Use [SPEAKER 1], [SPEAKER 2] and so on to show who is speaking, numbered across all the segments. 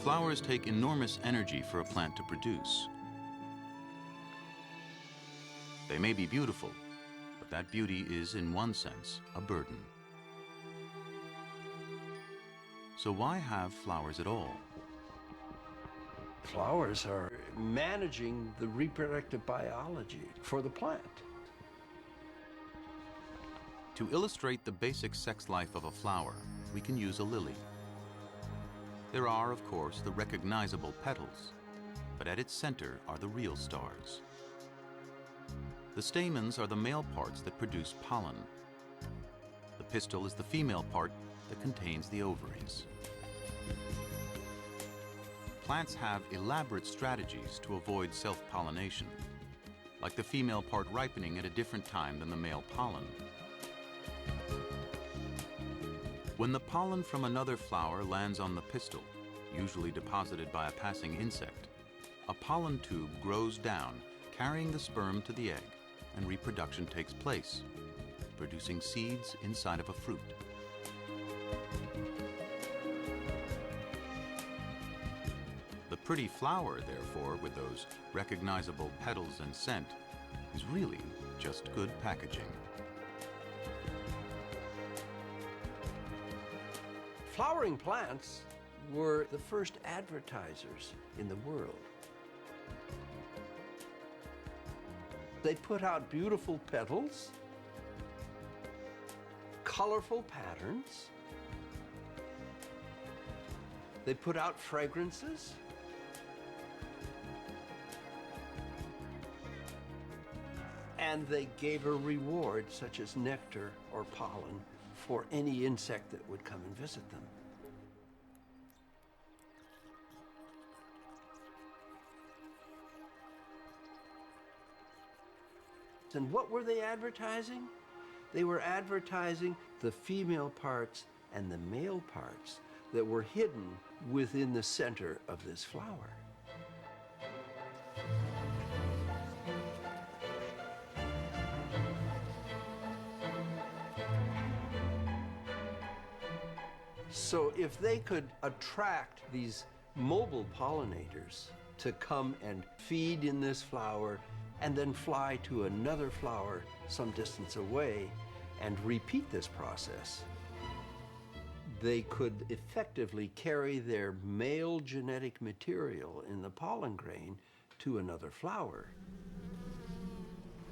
[SPEAKER 1] Flowers take enormous energy for a plant to produce. They may be beautiful, but that beauty is, in one sense, a burden. So why have flowers at all?
[SPEAKER 2] Flowers are managing the reproductive biology for the plant.
[SPEAKER 1] To illustrate the basic sex life of a flower, we can use a lily. There are, of course, the recognizable petals, but at its center are the real stars. The stamens are the male parts that produce pollen. The pistil is the female part that contains the ovaries. Plants have elaborate strategies to avoid self-pollination, like the female part ripening at a different time than the male pollen. When the pollen from another flower lands on the pistil, usually deposited by a passing insect, a pollen tube grows down, carrying the sperm to the egg, and reproduction takes place, producing seeds inside of a fruit. The pretty flower, therefore, with those recognizable petals and scent, is really just good packaging.
[SPEAKER 2] Flowering plants were the first advertisers in the world. They put out beautiful petals, colorful patterns. They put out fragrances. And they gave a reward, such as nectar or pollen, for any insect that would come and visit them. And what were they advertising? They were advertising the female parts and the male parts that were hidden within the center of this flower. So if they could attract these mobile pollinators to come and feed in this flower and then fly to another flower some distance away and repeat this process, they could effectively carry their male genetic material in the pollen grain to another flower.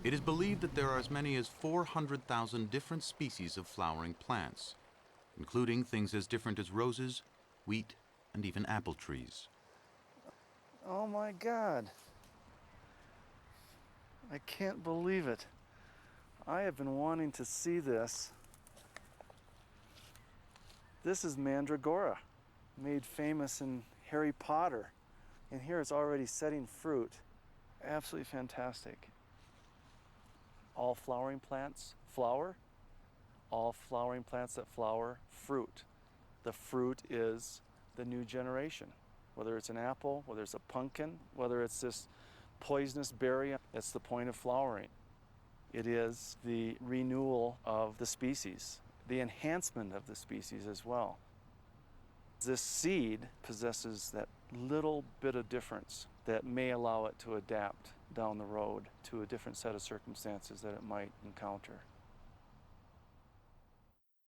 [SPEAKER 1] It is believed that there are as many as 400,000 different species of flowering plants, including things as different as roses, wheat, and even apple trees.
[SPEAKER 3] Oh my God. I can't believe it. I have been wanting to see this. This is Mandragora, made famous in Harry Potter. And here it's already setting fruit. Absolutely fantastic. All flowering plants flower. All flowering plants that flower fruit. The fruit is the new generation. Whether it's an apple, whether it's a pumpkin, whether it's this poisonous berry, that's the point of flowering. It is the renewal of the species, the enhancement of the species as well. This seed possesses that little bit of difference that may allow it to adapt down the road to a different set of circumstances that it might encounter.